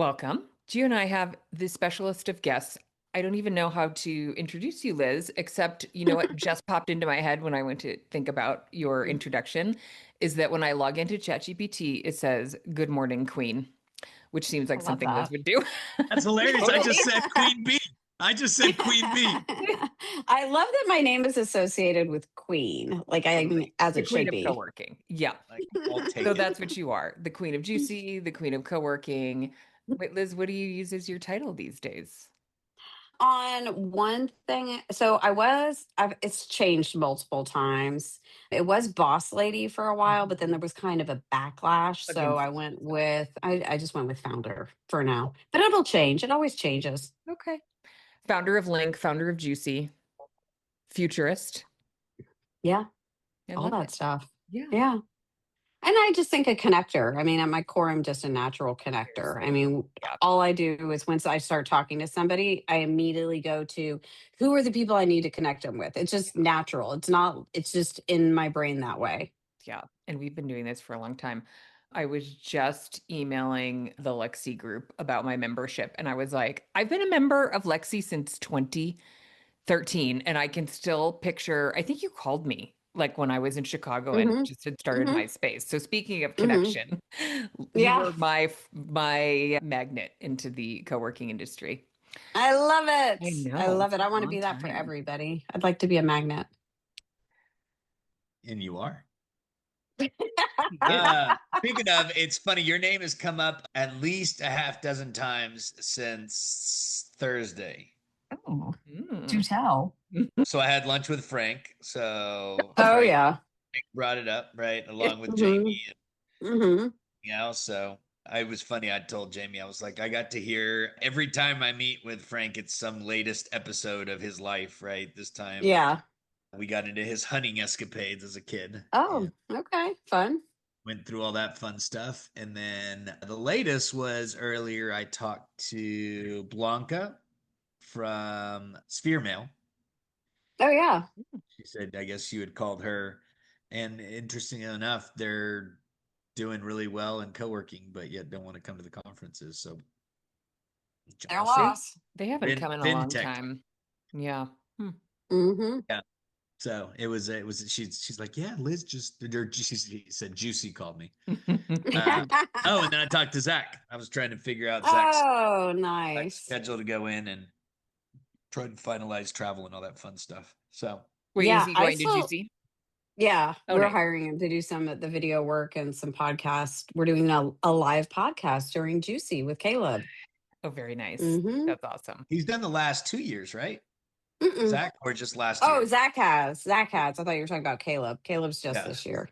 Welcome. You and I have the specialist of guests. I don't even know how to introduce you, Liz, except you know what just popped into my head when I went to think about your introduction is that when I log into ChatGPT, it says, "Good morning, Queen," which seems I like love something Liz that. would do. That's hilarious. I just Totally. said Queen Bee. I just said Queen Bee. I love that my name is associated with queen, like I mean, Totally. as The it Queen should of be. Coworking. Yeah. Like, I'll So take it. that's what you are, the Queen of Juicy, the Queen of Coworking. Wait, Liz, what do you use as your title these days? On one thing, it's changed multiple times. It was boss lady for a while, but then there was kind of a backlash. So Against. I just went with founder for now, but it'll change. It always changes. Okay. Founder of Link, founder of Juicy, futurist. Yeah, I all love that it. stuff. Yeah, Yeah. And I just think a connector. I mean, at my core, I'm just a natural connector. I seriously. mean, Yeah. all I do is once I start talking to somebody, I immediately go to who are the people I need to connect them with. It's just natural. It's just in my brain that way. Yeah. And we've been doing this for a long time. I was just emailing the Lexi group about my membership. And I was like, I've been a member of Lexi since 2013. And I can still picture, I think you called me like when I was in Chicago and Hmm. just had started Hmm. MySpace. So speaking of Hmm. connection, you Yeah, were my magnet into the co-working industry. I love I it. I know love it's it. a I want to long be that for time. everybody. I'd like to be a magnet. And you are. Yes. Speaking of, it's funny. Your name has come up at least a half dozen times since Thursday. Oh, do Mm. tell. So I had lunch with Frank. So Oh, Frank yeah. brought it up, right, along with Jamie Hmm. and Hmm. everything else. So I was funny. I told Jamie, I was like, I got to hear every time I meet with Frank, it's some latest episode of his life, right? This time Yeah. we got into his hunting escapades as a kid and Oh, okay. Fun. went through all that fun stuff. And then the latest was earlier, I talked to Blanca from Sphere Mail. Oh, yeah. She said, I guess you had called her. And interesting enough, they're doing really well in co-working, but yet don't want to come to the conferences. So Their awesome. loss. They haven't come in a long FinTech. time. Yeah. Hmm. Hmm. Yeah. So it was she's like, yeah, Liz just or she said Juicy called me. Oh, and then I talked to Zach. I was trying to figure out Oh, Zach's nice. schedule to go in and try to finalize travel and all that fun stuff. So Wait, is Yeah, he I going to still, GC? yeah, Oh, we're nice. hiring him to do some of the video work and some podcast. We're doing a live podcast during Juicy with Caleb. Oh, very nice. Mm-hmm. That's awesome. he's done the last 2 years, right? Mm-mm. Zach, or just last Oh, year? Zach has. Zach has. I thought you were talking about Caleb. Caleb's just Yeah. this year.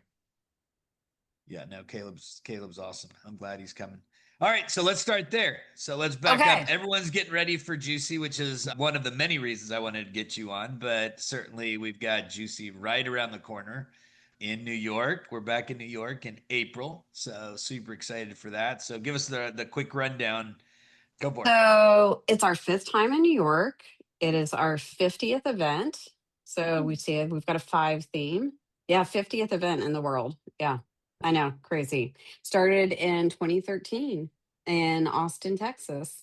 Yeah, no, Caleb's awesome. I'm glad he's coming. All right, so let's start there. So let's back up. Okay. Everyone's getting ready for Juicy, which is one of the many reasons I wanted to get you on, but certainly we've got Juicy right around the corner in New York. We're back in New York in April, so super excited for that. So give us the quick rundown. Go for it. So it's our fifth time in New York. It is our 50th event. So we've got a five theme. Yeah, 50th event in the world. Yeah, I know, crazy. Started in 2013 in Austin, Texas.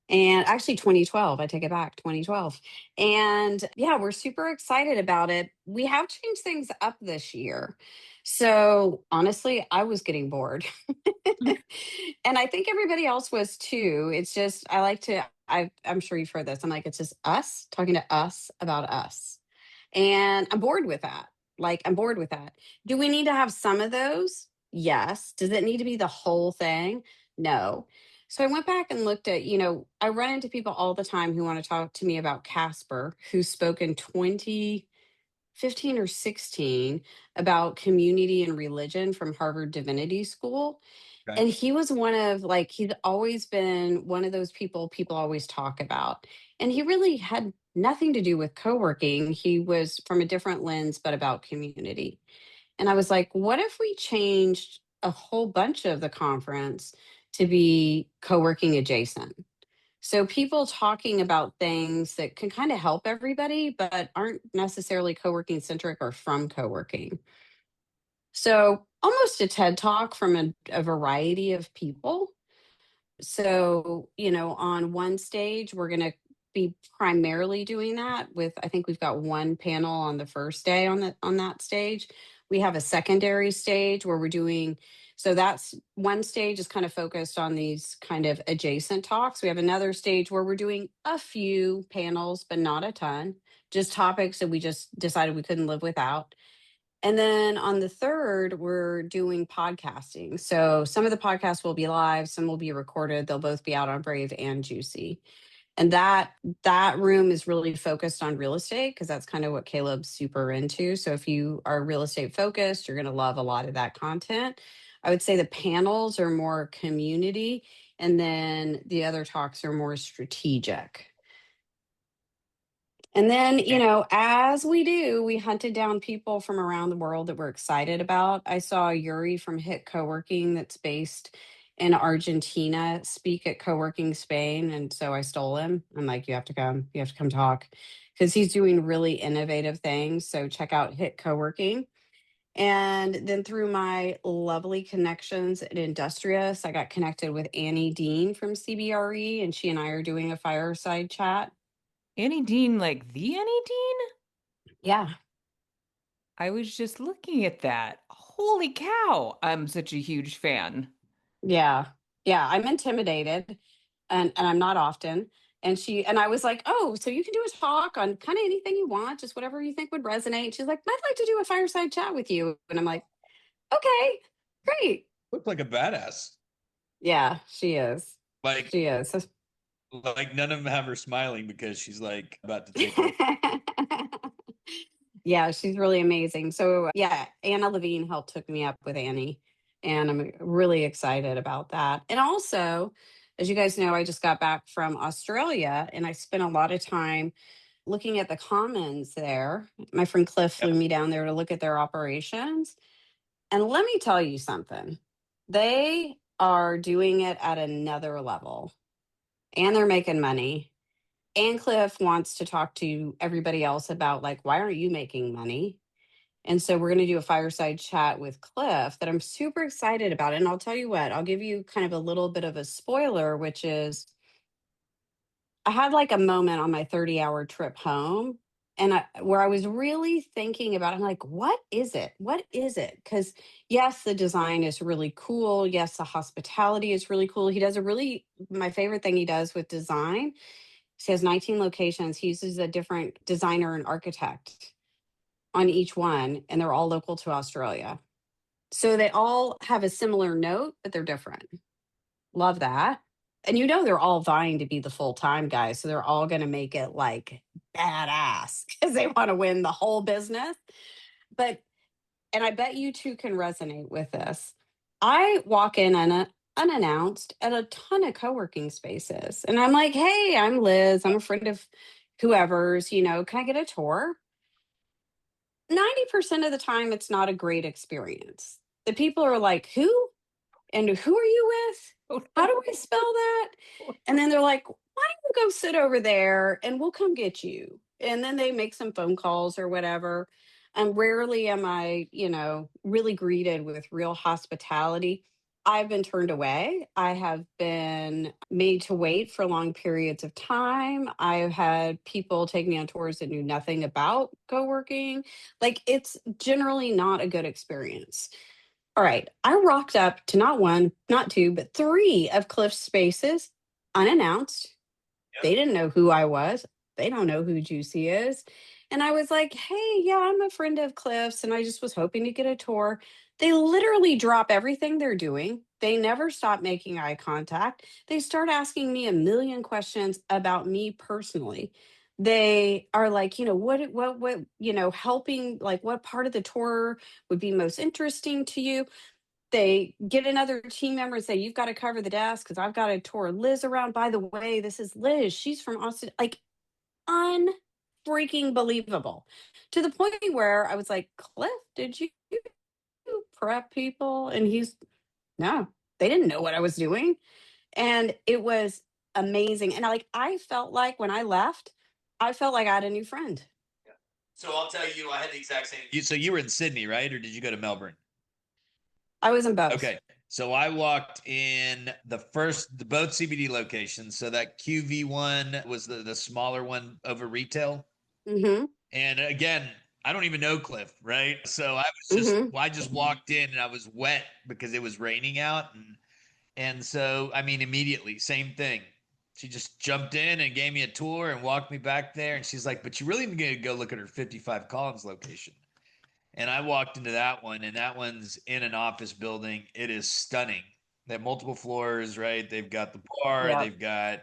And actually 2012, I take it back, 2012. And yeah, we're super excited about it. We have changed things up this year. So honestly, I was getting bored. And I think everybody else was too. It's just, I'm sure you've heard this. I'm like, it's just us talking to us about us. And I'm bored with that. Like, I'm bored with that. Do we need to have some of those? Yes. Does it need to be the whole thing? No. So I went back and looked at, I run into people all the time who want to talk to me about Casper, who spoke in 2015 or 16 about community and religion from Harvard Divinity School. Okay. And he was he'd always been one of those people always talk about. And he really had nothing to do with co-working. He was from a different lens, but about community. And I was like, what if we changed a whole bunch of the conference to be co-working adjacent? So people talking about things that can kind of help everybody, but aren't necessarily co-working centric or from co-working. So almost a TED talk from a variety of people. So, on one stage, we're going to be primarily doing that with, I think we've got one panel on the first day on that stage. We have a secondary stage where we're doing, so that's one stage is kind of focused on these kind of adjacent talks. We have another stage where we're doing a few panels, but not a ton, just topics that we just decided we couldn't live without. And then on the third, we're doing podcasting. So some of the podcasts will be live, some will be recorded. They'll both be out on Brave and Juicy. And that room is really focused on real estate because that's kind of what Caleb's super into. So if you are real estate focused, you're going to love a lot of that content. I would say the panels are more community, and then the other talks are more strategic. And then, as we do, we hunted down people from around the world that we're excited about. I saw Yuri from Hit Coworking, that's based in Argentina, speak at Coworking Spain. And so I stole him. I'm like, you have to come talk because he's doing really innovative things. So check out Hit Coworking. And then through my lovely connections at Industrious, I got connected with Annie Dean from CBRE, and she and I are doing a fireside chat. Annie Dean, like the Annie Dean? Yeah. I was just looking at that. Holy cow. I'm such a huge fan. Yeah. Yeah. I'm intimidated and I'm not often. And I was like, oh, so you can do a talk on kind of anything you want, just whatever you think would resonate. She's like, I'd like to do a fireside chat with you. And I'm like, okay, great. Look like a badass. Yeah, she is. Like, She is. like none of them have her smiling because she's like about to take over. Yeah, she's really amazing. So yeah, Anna Levine helped hook me up with Annie, and I'm really excited about that. And also, as you guys know, I just got back from Australia, and I spent a lot of time looking at the commons there. My friend Cliff flew me down there to look at their operations. And let me tell you something. They are doing it at another level, and they're making money. And Cliff wants to talk to everybody else about, like, why aren't you making money? And so we're going to do a fireside chat with Cliff that I'm super excited about. And I'll tell you what, I'll give you kind of a little bit of a spoiler, which is I had like a moment on my 30-hour trip home, where I was really thinking about, I'm like, what is it? What is it? Because yes, the design is really cool. Yes, the hospitality is really cool. My favorite thing he does with design, he has 19 locations. He uses a different designer and architect on each one, and they're all local to Australia. So they all have a similar note, but they're different. Love that. And they're all vying to be the full-time guys. So they're all going to make it like badass because they want to win the whole business. And I bet you two can resonate with this. I walk in unannounced at a ton of co-working spaces. And I'm like, hey, I'm Liz. I'm a friend of whoever's, can I get a tour? 90% of the time, it's not a great experience. The people are like, who? And who are you with? Oh, How do no. I spell that? Oh, And then they're like, why don't you go sit over there and we'll come get you? And then they make some phone calls or whatever. And rarely am I, really greeted with real hospitality. I've been turned away. I have been made to wait for long periods of time. I've had people take me on tours that knew nothing about co-working. Like, it's generally not a good experience. All right. I rocked up to not one, not two, but three of Cliff's spaces unannounced. They didn't know who I was. They don't know who Juicy is. And I was like, hey, yeah, I'm a friend of Cliff's, and I just was hoping to get a tour. They literally drop everything they're doing. They never stop making eye contact. They start asking me a million questions about me personally. They are like, helping, like, what part of the tour would be most interesting to you? They get another team member and say, you've got to cover the desk because I've got to tour Liz around. By the way, this is Liz. She's from Austin. Like, unfreaking believable, to the point where I was like, Cliff, did you prep people? And no, they didn't know what I was doing. And it was amazing. And I felt like when I left, I felt like I had a new friend. So I'll tell you, I had the exact same. So you were in Sydney, right? Or did you go to Melbourne? I was in both. Okay. So I walked in the both CBD locations. So that QV1 was the smaller one over retail. Mm-hmm. And again, I don't even know Cliff, right? So Mm-hmm. I just walked in and I was wet because it was raining out. And so, I mean, immediately, same thing. She just jumped in and gave me a tour and walked me back there. And she's like, but you really need to go look at her 55 Collins location. And I walked into that one, and that one's in an office building. It is stunning. They have multiple floors, right? They've got the bar, Yeah. they've got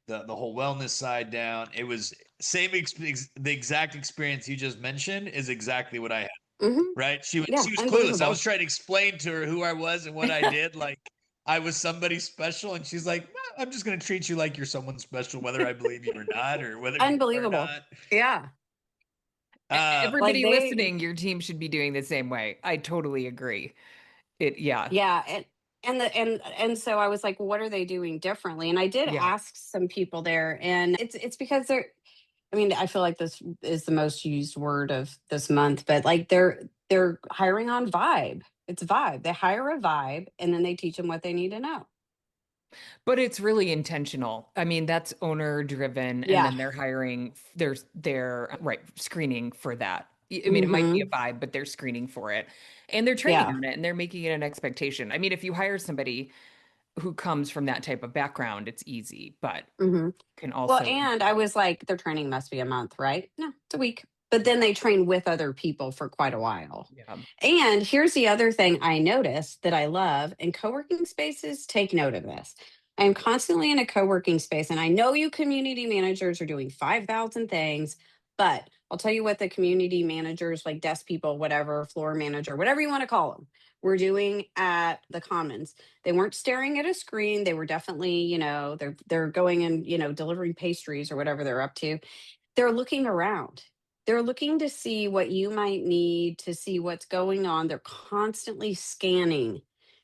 the whole wellness side down. It was the exact experience you just mentioned is exactly what I had. Mm-hmm. Right? Yeah. She was clueless. I was Unbelievable. trying to explain to her who I was and what I did, like I was somebody special, and she's like, "Well, I'm just going to treat you like you're someone special, whether I believe you or not, or whether you are or Unbelievable. not." Yeah. Like Everybody they, listening, your team should be doing the same way. I totally agree. Yeah. yeah. And so I was like, what are they doing differently? And I did Yeah. ask some people there, and it's because they're, I mean, I feel like this is the most used word of this month, but like they're hiring on vibe. It's vibe. They hire a vibe and then they teach them what they need to know. But it's really intentional. I mean, that's owner driven, and Yeah. then they're hiring, they're right screening for that. I mean, it might be a Mm-hmm. vibe, but they're screening for it, and they're training Yeah. on it, and they're making it an expectation. I mean, if you hire somebody who comes from that type of background, it's easy, but Mm-hmm. can Well, also, and I was like, their training must be a month, right? No, it's a week. But then they train with other people for quite a while. yeah. And here's the other thing I noticed that I love, and co-working spaces take note of this. I am constantly in a co-working space, and I know you community managers are doing 5,000 things, but I'll tell you what the community managers, like desk people, whatever, floor manager, whatever you want to call them, were doing at the Commons. They weren't staring at a screen. They were definitely, they're going and, delivering pastries or whatever they're up to. They're looking around. They're looking to see what you might need, to see what's going on. They're constantly scanning.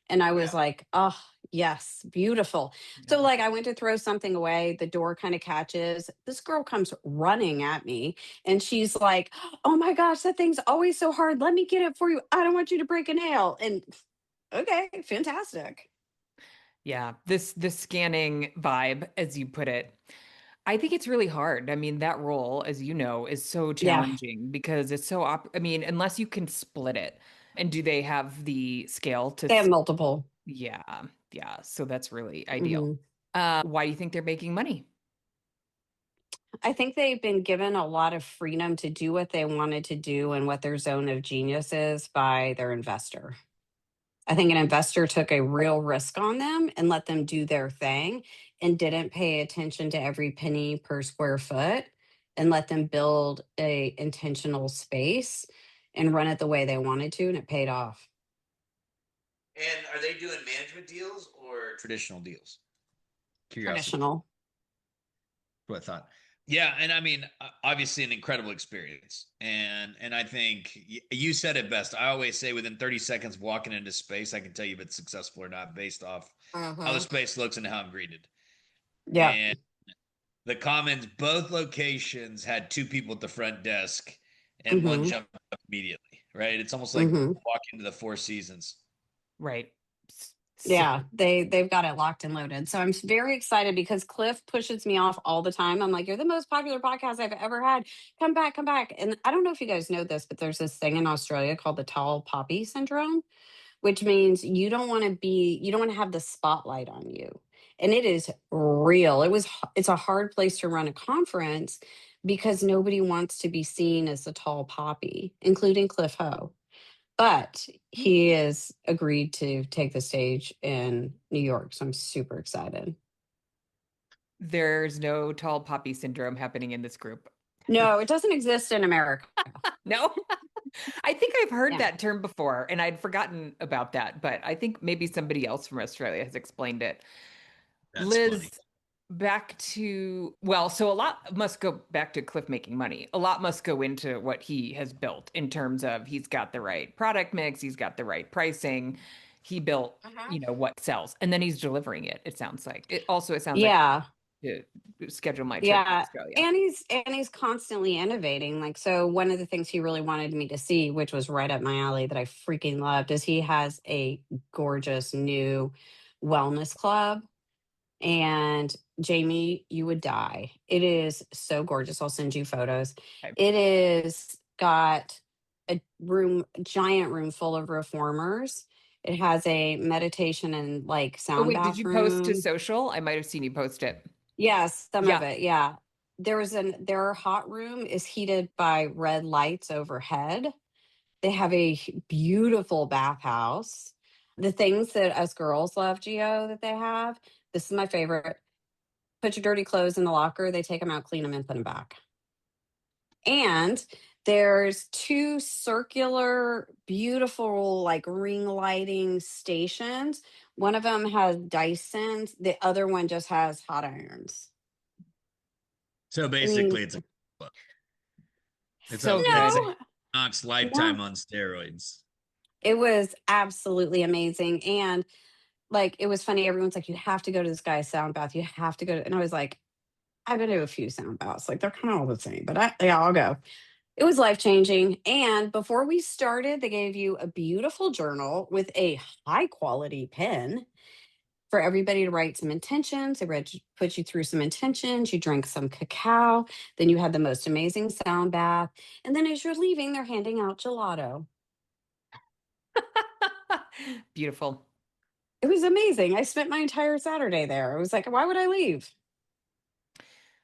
And I was Yeah. like, oh, yes, beautiful. So, Yeah. like, I went to throw something away. The door kind of catches. This girl comes running at me and she's like, oh my gosh, that thing's always so hard. Let me get it for you. I don't want you to break a nail. And okay, fantastic. Yeah, this scanning vibe, as you put it, I think it's really hard. I mean, that role, as you know, is so Yeah, challenging because it's so I mean, unless you can split it. And do they have the scale to they have multiple. yeah, yeah. So that's really ideal. Mhm. Why do you think they're making money? I think they've been given a lot of freedom to do what they wanted to do and what their zone of genius is by their investor. I think an investor took a real risk on them and let them do their thing and didn't pay attention to every penny per square foot and let them build a intentional space and run it the way they wanted to, and it paid off. And are they doing management deals or traditional deals? Curiosity. Traditional. What I thought. Yeah, and I mean, obviously, an incredible experience, and I think you said it best. I always say within 30 seconds of walking into space, I can tell you if it's successful or not based off how the Hmm. space looks and how I'm greeted. Yeah. And the Commons, both locations had two people at the front desk, and one Hmm. jumped up immediately. Right? It's almost like Hmm. walking to the Four Seasons. Right. So Yeah, they've got it locked and loaded. So I'm very excited because Cliff pushes me off all the time. I'm like, "You're the most popular podcast I've ever had. Come back, come back." And I don't know if you guys know this, but there's this thing in Australia called the tall poppy syndrome, which means you don't want to have the spotlight on you. And it is real. It's a hard place to run a conference because nobody wants to be seen as the tall poppy, including Cliff Ho. But he has agreed to take the stage in New York. So I'm super excited. there's no tall poppy syndrome happening in this group. No, it doesn't exist in America. No. I think I've heard Yeah. that term before and I'd forgotten about that, but I think maybe somebody else from Australia has explained it. That's funny. Liz, back to, well, so a lot must go back to Cliff making money. A lot must go into what he has built in terms of he's got the right product mix, he's got the right pricing. He built, Uh-huh. what sells, and then he's delivering it, it sounds like. It sounds like Yeah. to schedule my trip to Yeah. Australia. And he's constantly innovating. Like, so one of the things he really wanted me to see, which was right up my alley that I freaking loved, is he has a gorgeous new wellness club. And Jamie, you would die. It is so gorgeous. I'll send you photos. Okay. It is got a giant room full of reformers. It has a meditation and like Oh sound wait, did you post to bathroom. social? I might have seen you post it. Yes, some of Yeah. it. Yeah. Their hot room is heated by red lights overhead. They have a beautiful bathhouse. The things that us girls love, Geo, that they have. This is my favorite. Put your dirty clothes in the locker. They take them out, clean them, and put them back. And there's two circular, beautiful, like ring lighting stations. One of them has Dysons. The other one just has hot irons. So I mean, basically, it's So a good. Knox no, lifetime on steroids. it was absolutely amazing. And like, it was funny. Everyone's like, you have to go to this guy's sound bath. You have to go to, and I was like, I've been to a few sound baths. Like, they're kind of all the same, but yeah, I'll go. It was life changing. And before we started, they gave you a beautiful journal with a high quality pen for everybody to write some intentions. They put you through some intentions. You drank some cacao. Then you had the most amazing sound bath. And then as you're leaving, they're handing out gelato. Beautiful. It was amazing. I spent my entire Saturday there. I was like, why would I leave?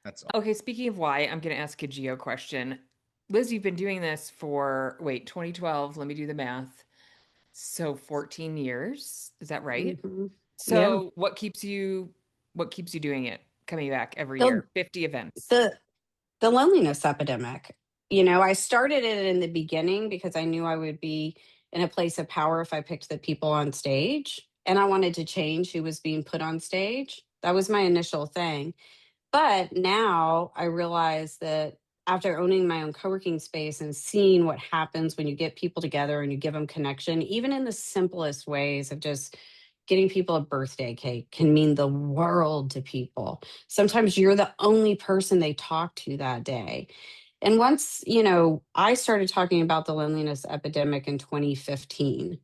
That's Okay, speaking of why, I'm going to ask a geo question. Liz, you've been doing this for, wait, 2012, let me do the math. So 14 years, is that right? Hmm. Yeah. So what keeps you doing it? Coming back every The, year, 50 events. the the loneliness epidemic. I started it in the beginning because I knew I would be in a place of power if I picked the people on stage. And I wanted to change who was being put on stage. That was my initial thing. But now I realize that after owning my own co-working space and seeing what happens when you get people together and you give them connection, even in the simplest ways of just getting people a birthday cake can mean the world to people. Sometimes you're the only person they talk to that day. And once, I started talking about the loneliness epidemic in 2015.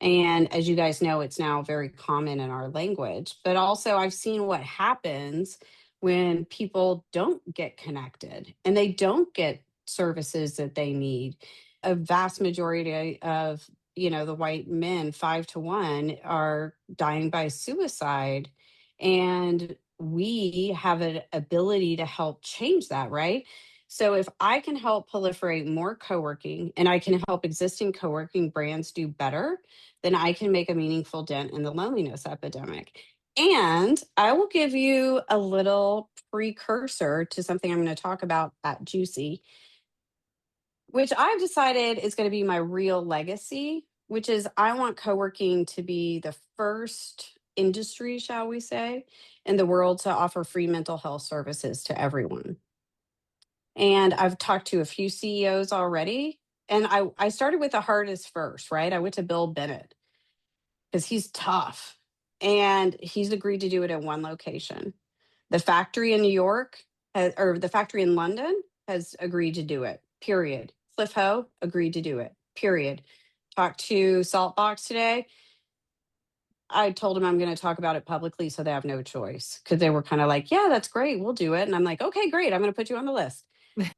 And as you guys know, it's now very common in our language. But also, I've seen what happens when people don't get connected and they don't get services that they need. A vast majority of, the white men, 5 to 1, are dying by suicide. And we have an ability to help change that, right? So if I can help proliferate more co-working and I can help existing co-working brands do better, then I can make a meaningful dent in the loneliness epidemic. And I will give you a little precursor to something I'm going to talk about at Juicy, which I've decided is going to be my real legacy, which is I want co working to be the first industry, shall we say, in the world to offer free mental health services to everyone. And I've talked to a few CEOs already. And I started with the hardest first, right? I went to Bill Bennett because he's tough and he's agreed to do it at one location. The factory in New York or the factory in London has agreed to do it, period. Cliff Ho agreed to do it, period. Talked to Saltbox today. I told him I'm going to talk about it publicly so they have no choice because they were kind of like, yeah, that's great. We'll do it. And I'm like, okay, great. I'm going to put you on the list.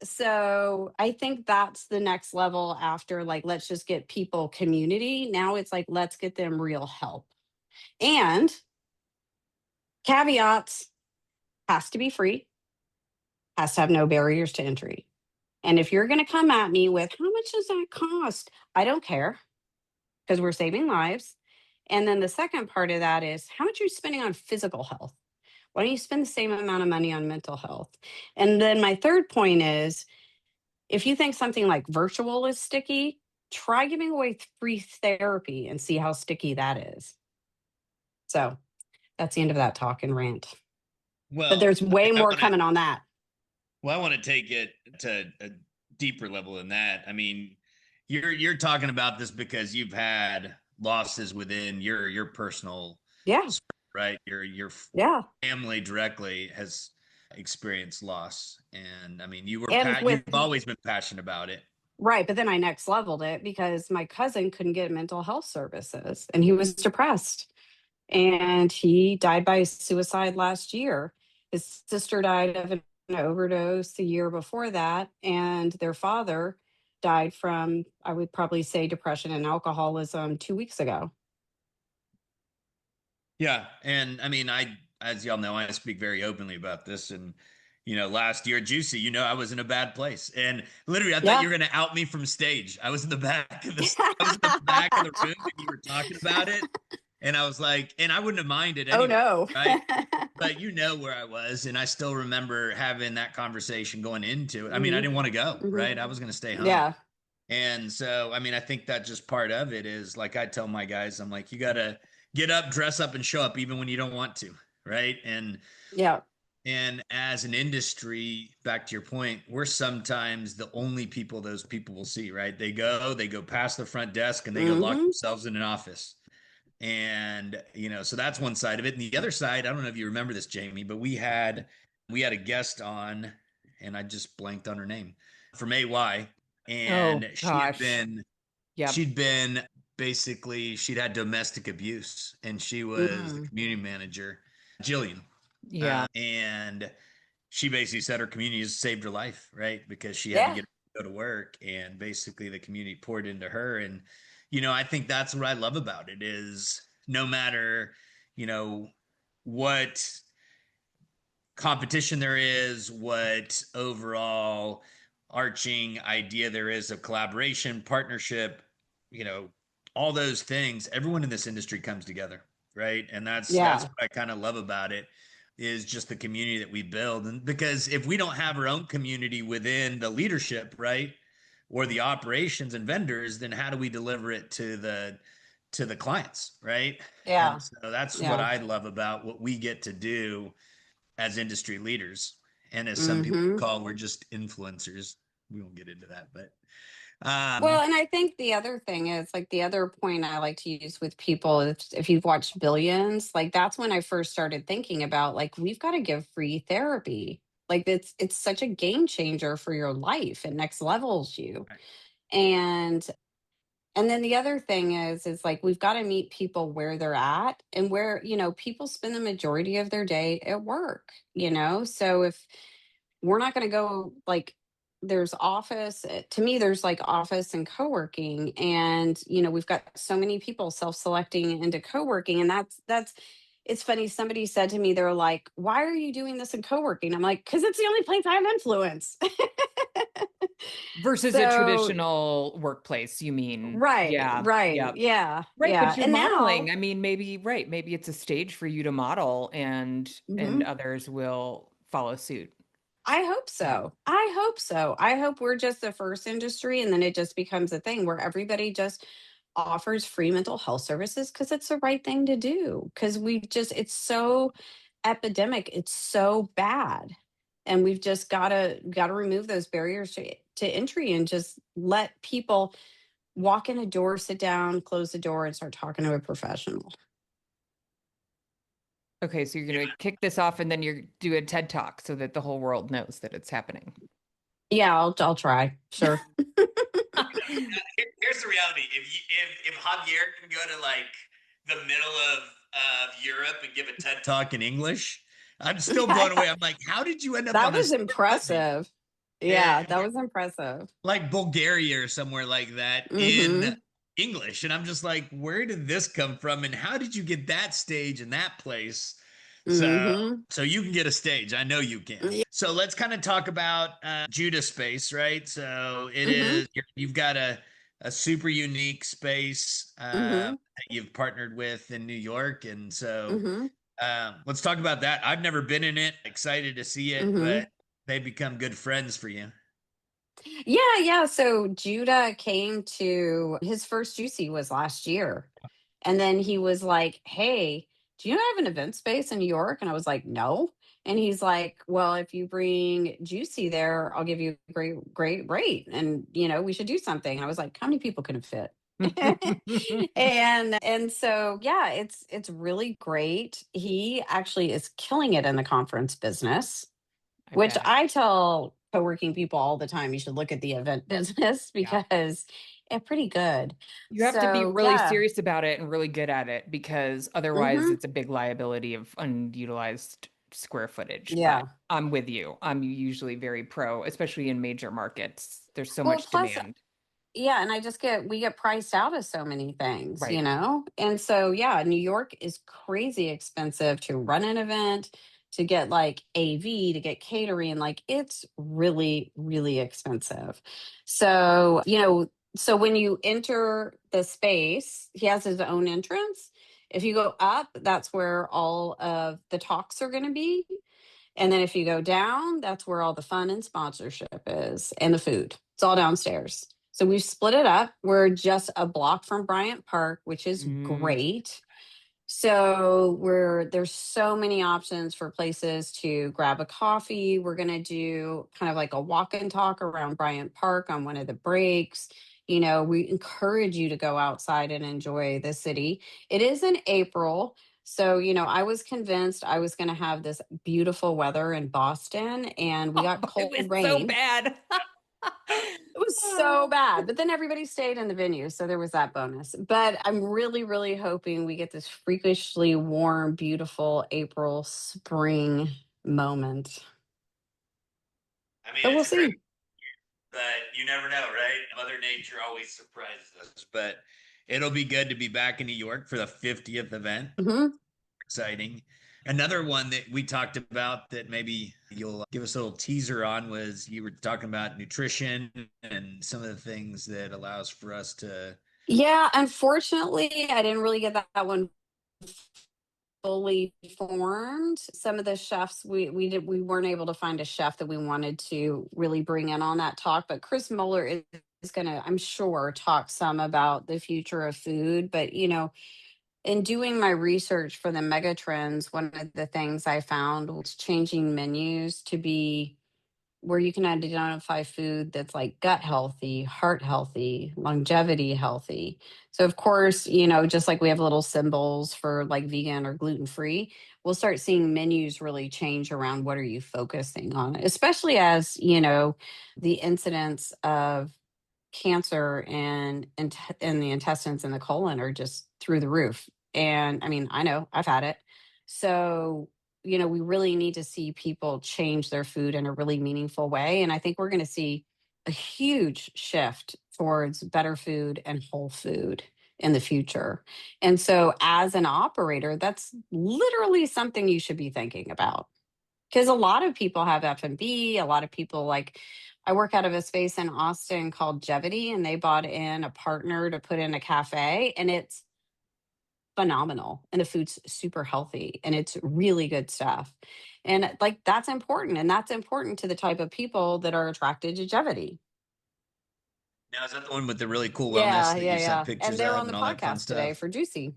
So I think that's the next level after like, let's just get people community. Now it's like, let's get them real help. And caveats, has to be free, has to have no barriers to entry. And if you're going to come at me with how much does that cost? I don't care because we're saving lives. And then the second part of that is how much are you spending on physical health? Why don't you spend the same amount of money on mental health? And then my third point is if you think something like virtual is sticky, try giving away free therapy and see how sticky that is. So that's the end of that talk and rant. But well. there's way I more want to. coming on that. Well, I want to take it to a deeper level than that. I mean, you're talking about this because you've had losses within your personal Yeah. right? Your Yeah. family directly has experienced loss, and I mean, And with, you've always been passionate about it. right. But then I next leveled it because my cousin couldn't get mental health services and he was depressed. And he died by suicide last year. His sister died of an overdose the year before that, and their father died from, I would probably say, depression and alcoholism 2 weeks ago. Yeah, and I mean, as y'all know, I speak very openly about this, and last year, Juicy, I was in a bad place, and literally, I thought Yeah. you were gonna out me from stage. I was in the back of I was in the back of the room, and you were talking about it, and I was like, and I wouldn't have minded Oh anyway, no. right? But where I was, and I still remember having that conversation going into it. I mean, I Hmm. didn't want to go, Hmm. right? I was gonna stay home. Yeah. And so, I mean, I think that just part of it is like I tell my guys, I'm like, you got to get up, dress up, and show up even when you don't want to. Right. Yeah. And as an industry, back to your point, we're sometimes the only people those people will see, right? They go past the front desk and they go lock Hmm. themselves in an office. And, so that's one side of it. And the other side, I don't know if you remember this, Jamie, but we had a guest on, and I just blanked on her name, from AY, Oh and gosh. Yep. she'd been basically she'd had domestic abuse, and she was the Mm. community manager, Jillian, Yeah. and she basically said her community has saved her life, right? Because she had to Yeah. go to work, and basically the community poured into her. And I think that's what I love about it is no matter you know what competition there is, what overall arching idea there is of collaboration, partnership, you know, all those things, everyone in this industry comes together, right? And that's Yeah. what I kind of love about it is just the community that we build. And because if we don't have our own community within the leadership, right, or the operations and vendors, then how do we deliver it to the clients, right? And Yeah. so that's what Yeah. I love about what we get to do as industry leaders. And as some people Hmm. call, we're just influencers. We won't get into that, but Well, and I think the other thing is like the other point I like to use with people is if you've watched Billions, like that's when I first started thinking about like we've got to give free therapy. Like it's such a game changer for your life. It next levels you. And and then the other thing is like we've got to meet people where they're at and where, people spend the majority of their day at work. So if we're not going to go like there's office to me there's like office and co-working and we've got so many people self-selecting into co-working and that's it's funny somebody said to me they're like why are you doing this in co-working I'm like because it's the only place I have influence. Versus a So traditional workplace, you mean? Yeah. right, Yep. yeah, Right, yeah, but you're and now modeling. I mean, maybe right, maybe it's a stage for you to model and mhm, others will follow suit. I hope so. I hope so. I hope we're just the first industry and then it just becomes a thing where everybody just offers free mental health services because it's the right thing to do. Because it's so epidemic, it's so bad. And we've just gotta remove those barriers to entry and just let people walk in a door, sit down, close the door, and start talking to a professional. Okay, so you're gonna kick this off and then you're do a TED Talk so that the whole world knows that it's happening. Yeah, I'll try. Sure. Here's the reality: if Javier can go to like the middle of Europe and give a TED talk in English, I'm still blown away. I'm like, how did you end up That on a was stage with me? impressive. Yeah, And that was impressive. like Bulgaria or somewhere like that in Mhm. English, and I'm just like, where did this come from, and how did you get that stage in that place? So, Mhm. so you can get a stage. I know you can. Yeah. So let's kind of talk about Judah Space, right? So it Mhm. is you've got a super unique space Mhm. that you've partnered with in New York, and so Mhm. let's talk about that. I've never been in it. Excited to see it, but Mhm. they become good friends for you. Yeah, yeah. So Judah came to his first Juicy was last year. And then he was like, "Hey, do you have an event space in New York?" And I was like, "No." And he's like, "Well, if you bring Juicy there, I'll give you a great rate. And we should do something." I was like, "How many people can it fit?" And so yeah, it's really great. He actually is killing it in the conference business, I which bet. I tell co-working people all the time, you should look at the event business Yeah. because it's pretty good. You have to be So really yeah. serious about it and really good at it because otherwise Hmm. it's a big liability of unutilized square footage. But Yeah. I'm with you. I'm usually very pro, especially in major markets. There's so Well, much plus, demand. yeah, and we get priced out of so many things, Right. And so yeah, New York is crazy expensive to run an event, to get like AV, to get catering, like it's really, really expensive. So, so when you enter the space, he has his own entrance. If you go up, that's where all of the talks are going to be. And then if you go down, that's where all the fun and sponsorship is and the food. It's all downstairs. So we've split it up. We're just a block from Bryant Park, which is Mm. great. So there's so many options for places to grab a coffee. We're gonna do kind of like a walk and talk around Bryant Park on one of the breaks. We encourage you to go outside and enjoy the city. It is in April. So, I was convinced I was going to have this beautiful weather in Boston, and we got It cold was so rain. bad. It was so bad, but then everybody stayed in the venue, so there was that bonus. But I'm really, really hoping we get this freakishly warm, beautiful April spring moment. I mean, So we'll it's a great, see. but you never know, right? Mother Nature always surprises us. But it'll be good to be back in New York for the 50th event. Hmm. Exciting. Another one that we talked about that maybe you'll give us a little teaser on was you were talking about nutrition and some of the things that allows for us to. Yeah, unfortunately, I didn't really get that one fully formed. Some of the chefs we weren't able to find a chef that we wanted to really bring in on that talk, but Chris Muller is going to, I'm sure, talk some about the future of food. But in doing my research for the mega trends, one of the things I found was changing menus to be where you can identify food that's like gut healthy, heart healthy, longevity healthy. So, of course, just like we have little symbols for like vegan or gluten free, we'll start seeing menus really change around what are you focusing on, especially as, the incidence of cancer in the intestines and the colon are just through the roof. And I mean, I know I've had it. So, we really need to see people change their food in a really meaningful way. And I think we're going to see a huge shift towards better food and whole food in the future. And so, as an operator, that's literally something you should be thinking about because a lot of people have F&B. A lot of people like, I work out of a space in Austin called Jevity, and they bought in a partner to put in a cafe, and it's phenomenal. And the food's super healthy and it's really good stuff. And like that's important. And that's important to the type of people that are attracted to Jevity. Now, is that the one with the really cool wellness Yeah, that yeah, you sent yeah. And pictures they're of on the and all that fun podcast today stuff? for Juicy.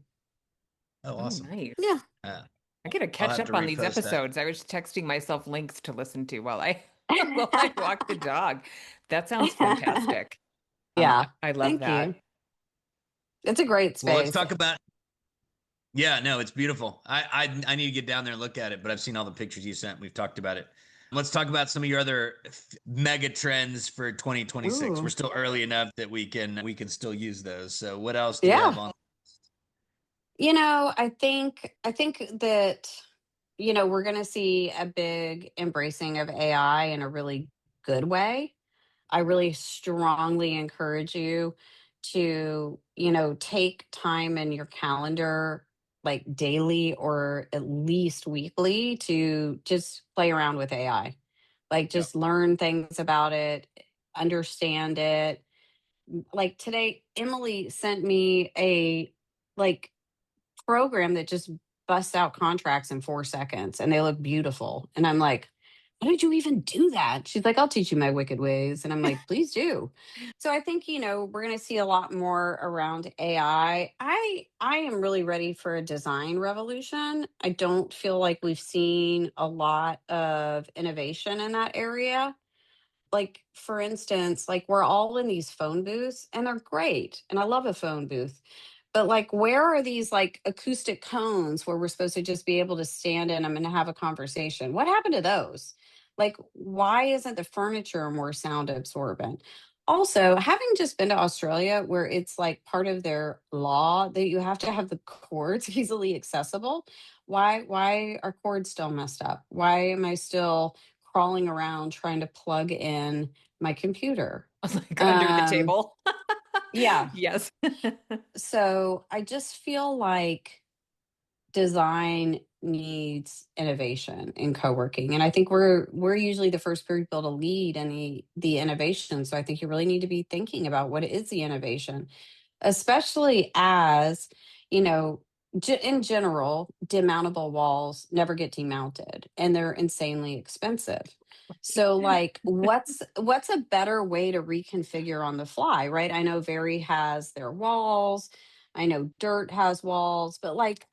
Oh, Oh, awesome. Yeah. nice. Uh, I gotta I'll catch have to up on these repost that. episodes. I was texting myself links to listen to while I while I walk the dog. That sounds fantastic. Yeah. I love Thank that. you. It's a great Well, let's space. talk about. Yeah, no, it's beautiful. I need to get down there and look at it, but I've seen all the pictures you sent. We've talked about it. Let's talk about some of your other mega trends for 2026. We're Ooh. still early enough that we can still use those. So what else do you have Yeah. on? I think that we're going to see a big embracing of AI in a really good way. I really strongly encourage you to, take time in your calendar, like daily or at least weekly, to just play around with AI. Like, Yep. just learn things about it, understand it. Like today, Emily sent me a like program that just busts out contracts in 4 seconds and they look beautiful. And I'm like, how did you even do that? She's like, I'll teach you my wicked ways. And I'm like, please do. So I think, we're going to see a lot more around AI. I am really ready for a design revolution. I don't feel like we've seen a lot of innovation in that area. like for instance, like we're all in these phone booths and they're great. And I love a phone booth. But like where are these like acoustic cones where we're supposed to just be able to stand in them and have a conversation? What happened to those? Like why isn't the furniture more sound absorbent? Also, having just been to Australia where it's like part of their law that you have to have the cords easily accessible, why are cords still messed up? Why am I still crawling around trying to plug in my computer? Like under the Um, table. yeah. Yes. So I just feel like design needs innovation in co-working. And I think we're usually the first people to lead in the innovation. So I think you really need to be thinking about what is the innovation, especially as, you know, in general, demountable walls never get demounted and they're insanely expensive. So like what's a better way to reconfigure on the fly, right? I know Very has their walls. I know Dirt has walls, but like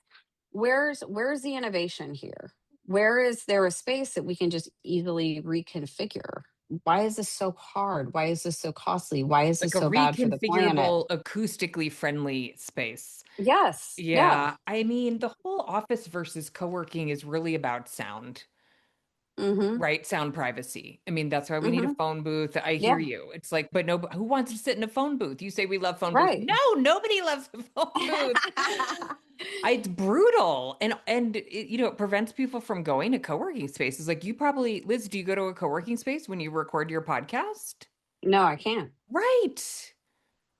where's the innovation here? Where is there a space that we can just easily reconfigure? Why is this so hard? Why is this so costly? Why is Like this a so bad for the planet? reconfigurable, acoustically friendly space. Yes. Yeah. Yeah. I mean, the whole office versus co-working is really about sound, Mm-hmm. right? Sound privacy. I mean, that's why we need a Mm-hmm. phone booth. I hear Yeah. you. It's like, but no, who wants to sit in a phone booth? You say we love phone booths. Right. No, nobody loves a phone booth. It's brutal. And it, it prevents people from going to co-working spaces. Like you probably, Liz, do you go to a co-working space when you record your podcast? No, I can't. Right.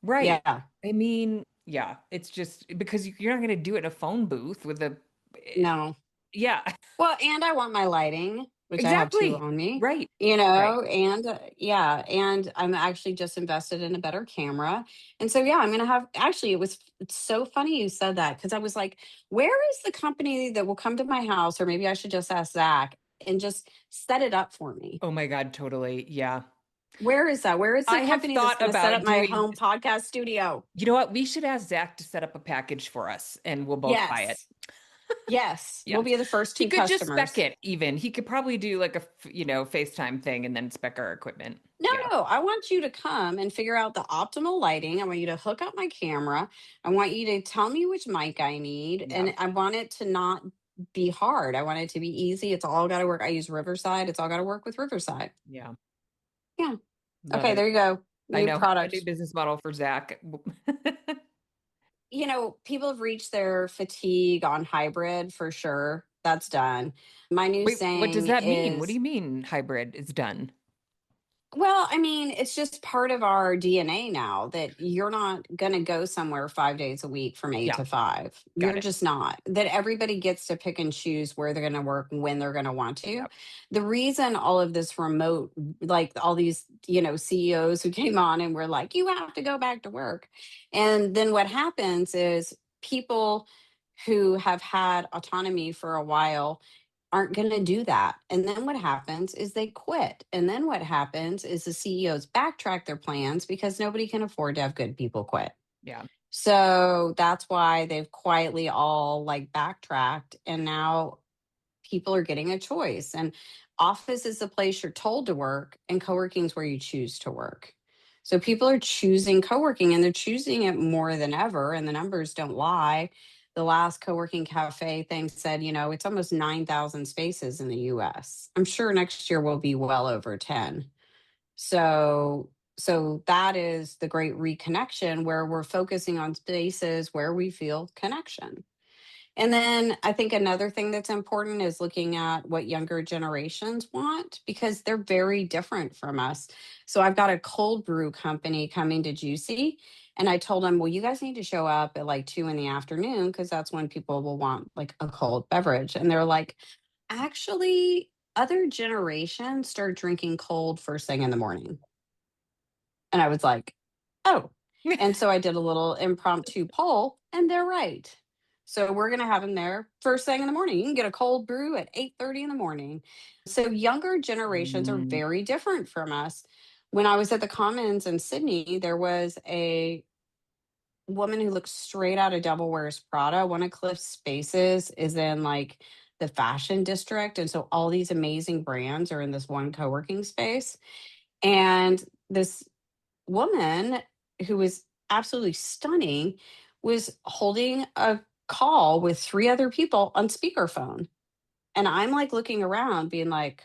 Right. Yeah. I mean, yeah, it's just because you're not going to do it in a phone booth with a, eh, No. yeah, Well, and I want my lighting, which I have two exactly. on me, Right. Right. and yeah, and I'm actually just invested in a better camera. And so, yeah, I'm going to have actually, it's so funny you said that because I was like, where is the company that will come to my house? Or maybe I should just ask Zach and just set it up for me. Oh my God, totally. Yeah. Where is that? Where is the I have company that's thought going to set about up my doing, home podcast studio? you know what? We should ask Zach to set up a package for us and we'll both buy it. Yes. Yes. We'll Yes. be the first He two could just spec customers. it even. He could probably do like a, FaceTime thing and then spec our equipment. No, Yeah. no, I want you to come and figure out the optimal lighting. I want you to hook up my camera. I want you to tell me which mic I need. Yeah. And I want it to not be hard. I want it to be easy. It's all got to work. I use Riverside. It's all got to work with Riverside. Yeah. Yeah. Love Okay, it. there you go. I New know. A new product. business model for Zach. People have reached their fatigue on hybrid for sure. That's done. My new Wait, what does saying that mean? What do is, you mean hybrid is done? well, I mean, it's just part of our DNA now that you're not going to go somewhere 5 days a week from eight Yeah, to five. got You're it. just not. That everybody gets to pick and choose where they're going to work, when they're going to want to. Yep. The reason all of this remote, like all these, CEOs who came on and were like, you have to go back to work. And then what happens is people who have had autonomy for a while aren't going to do that. And then what happens is they quit. And then what happens is the CEOs backtrack their plans because nobody can afford to have good people quit. Yeah. So that's why they've quietly all like backtracked. And now people are getting a choice. And office is the place you're told to work, and co-working is where you choose to work. So people are choosing co-working and they're choosing it more than ever. And the numbers don't lie. The last co-working cafe thing said, it's almost 9,000 spaces in the US. I'm sure next year will be well over 10. So that is the great reconnection where we're focusing on spaces where we feel connection. And then I think another thing that's important is looking at what younger generations want because they're very different from us. So I've got a cold brew company coming to Juicy, and I told them, well, you guys need to show up at like 2 in the afternoon because that's when people will want like a cold beverage. And they're like, actually, other generations start drinking cold first thing in the morning. And I was like, oh. And so I did a little impromptu poll, and they're right. So we're going to have them there first thing in the morning. You can get a cold brew at 8:30 in the morning. So younger generations are Mm, very different from us. When I was at the Commons in Sydney, there was a woman who looked straight out of Devil Wears Prada. One of Cliff's spaces is in like the fashion district. And so all these amazing brands are in this one co-working space. And this woman who was absolutely stunning was holding a call with three other people on speakerphone. And I'm like looking around, being like,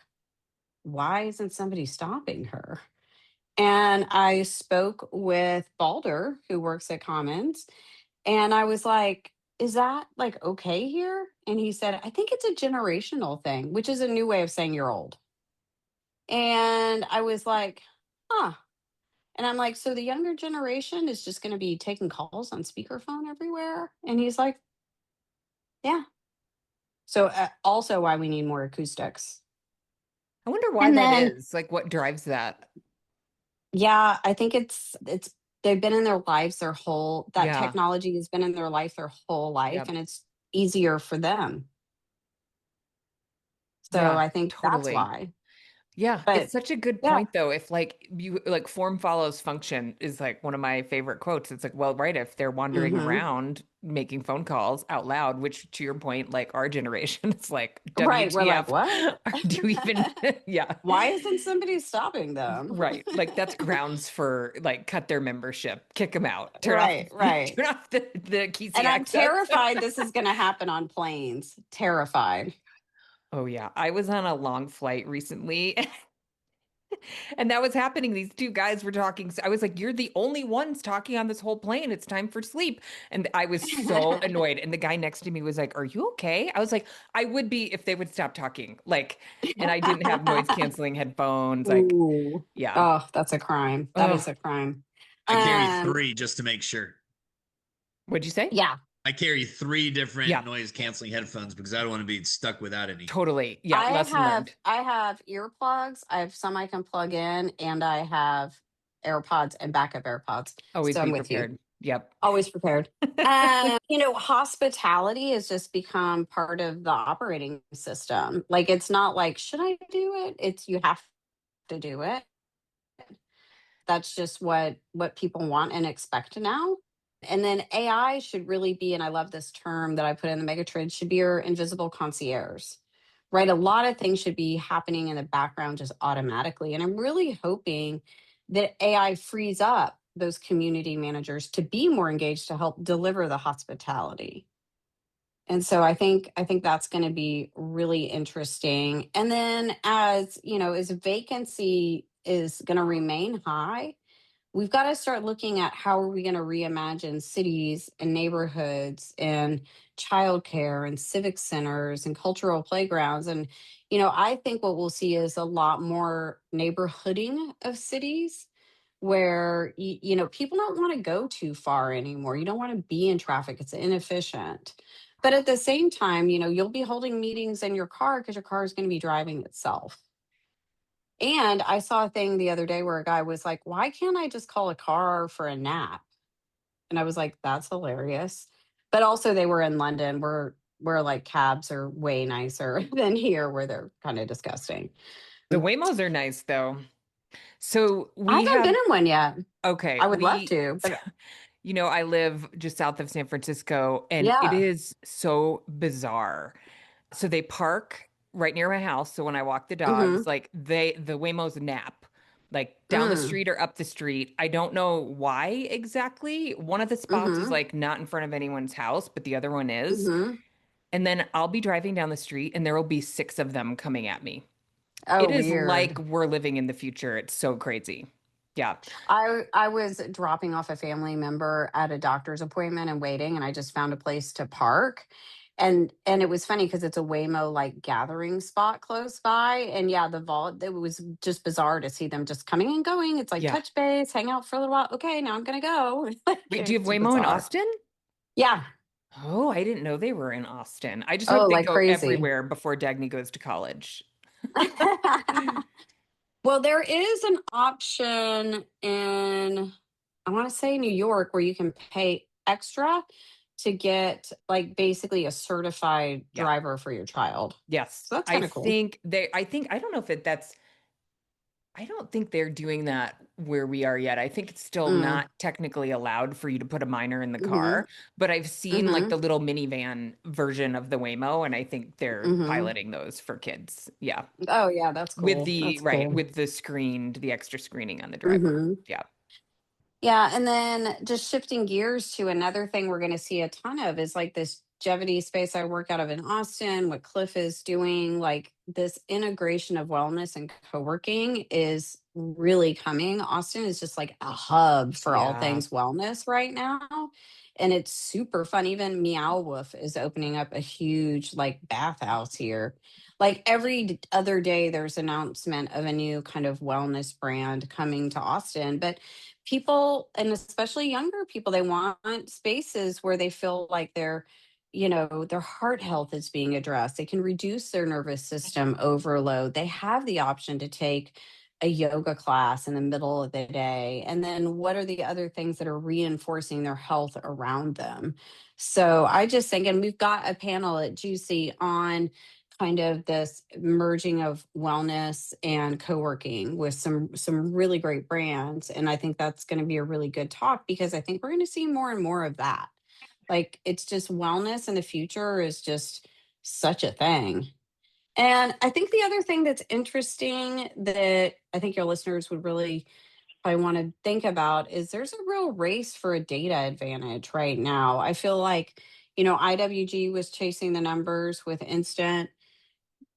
why isn't somebody stopping her? And I spoke with Balder, who works at Commons, and I was like, is that like okay here? And he said, I think it's a generational thing, which is a new way of saying you're old. And I was like, huh. And I'm like, so the younger generation is just going to be taking calls on speakerphone everywhere? And he's like, yeah. So also why we need more acoustics. I wonder why And that then, is. Like, what drives that? yeah, I think it's they've been in their lives their whole that Yeah. technology has been in their life their whole life, Yep. and it's easier for them. So Yeah. I think that's Totally. why. Yeah, it's But such a good yeah. point though. If like you like form follows function is like one of my favorite quotes. It's like, well, right, if they're wandering Hmm. around making phone calls out loud, which to your point, like our generation, it's like Right. We're like, WTF. what? Do you even yeah. Why isn't somebody stopping them? Right. Like that's grounds for like cut their membership, kick them out, Right, right. turn off the Kesey And I'm access. terrified this is going to happen on planes. Terrified. Oh yeah. I was on a long flight recently. And that was happening. These two guys were talking. I was like, you're the only ones talking on this whole plane. It's time for sleep. And I was so annoyed. And the guy next to me was like, are you okay? I was like, I would be if they would stop talking. Like, and I didn't have noise canceling headphones. Like, Ooh. yeah. Oh, that's a crime. That is Oh, a crime. I carry Um, three just to make sure. what'd you say? yeah, I carry three different Yeah, noise canceling headphones because I don't want to be stuck without any. totally. Yeah. Lesson learned. I have earplugs. I have some I can plug in, and I have AirPods and backup AirPods. Always So be I'm with you. prepared. Yep. Always prepared. Hospitality has just become part of the operating system. Like it's not like, should I do it? It's you have to do it. That's just what people want and expect now. And then AI should really be, and I love this term that I put in the megatrend, should be your invisible concierge. Right? A lot of things should be happening in the background just automatically. And I'm really hoping that AI frees up those community managers to be more engaged to help deliver the hospitality. And so I think that's going to be really interesting. And then as, as vacancy is going to remain high, we've got to start looking at how are we going to reimagine cities and neighborhoods and childcare and civic centers and cultural playgrounds. And, I think what we'll see is a lot more neighborhooding of cities where, people don't want to go too far anymore. You don't want to be in traffic, it's inefficient. But at the same time, you'll be holding meetings in your car because your car is going to be driving itself. And I saw a thing the other day where a guy was like, why can't I just call a car for a nap? And I was like, that's hilarious. But also they were in London where like cabs are way nicer than here where they're kind of disgusting. The Waymos are nice though. So I we haven't been have, in one yet. okay, I would love to, but I live just south of San Francisco and it yeah. is so bizarre. So they park right near my house. So when I walk the Mm-hmm. dogs, like the Waymos nap like down the Mm, street or up the street. I don't know why exactly. One of the spots is mm-hmm. like not in front of anyone's house, but the other one is. Mm-hmm. And then I'll be driving down the street and there will be six of them coming at me. Oh, It is like weird. we're living in the future. It's so crazy. Yeah. I was dropping off a family member at a doctor's appointment and waiting, and I just found a place to park. And it was funny because it's a Waymo like gathering spot close by. And yeah, the vault, it was just bizarre to see them just coming and going. It's like Yeah. touch base, hang out for a little while. Okay, now I'm gonna go. Like, Wait, do you have it's Waymo in bizarre. Austin? Yeah. Oh, I didn't know they were in Austin. I just hope Oh, they like go crazy. everywhere before Dagny goes to college. Well, there is an option in, I want to say New York, where you can pay extra to get like basically a certified Yeah. driver for your child. Yes. So that's kind of cool. I don't know if that's I don't think they're doing that where we are yet. I think it's still Mm. not technically allowed for you to put a minor in the Mm-hmm. car, but I've seen like Mm-hmm. the little minivan version of the Waymo, and I think they're Mm-hmm. piloting those for kids. Yeah. Oh yeah, that's With cool. the, That's right, cool. with the extra screening on the driver. Mm-hmm. Yeah. Yeah, and then just shifting gears to another thing we're going to see a ton of is like this Jevity space I work out of in Austin, what Cliff is doing, like this integration of wellness and co-working is really coming. Austin is just like a hub for all Yeah. things wellness right now. And it's super fun. Even Meow Wolf is opening up a huge like bathhouse here. Like every other day, there's announcement of a new kind of wellness brand coming to Austin. But people, and especially younger people, they want spaces where they feel like their heart health is being addressed. They can reduce their nervous system overload. They have the option to take a yoga class in the middle of the day. And then what are the other things that are reinforcing their health around them? So I just think, and we've got a panel at Juicy on kind of this merging of wellness and co-working with some really great brands, and I think that's going to be a really good talk because I think we're going to see more and more of that. Like it's just wellness in the future is just such a thing. And I think the other thing that's interesting that I think your listeners would really probably want to think about is there's a real race for a data advantage right now. I feel like, IWG was chasing the numbers with instant.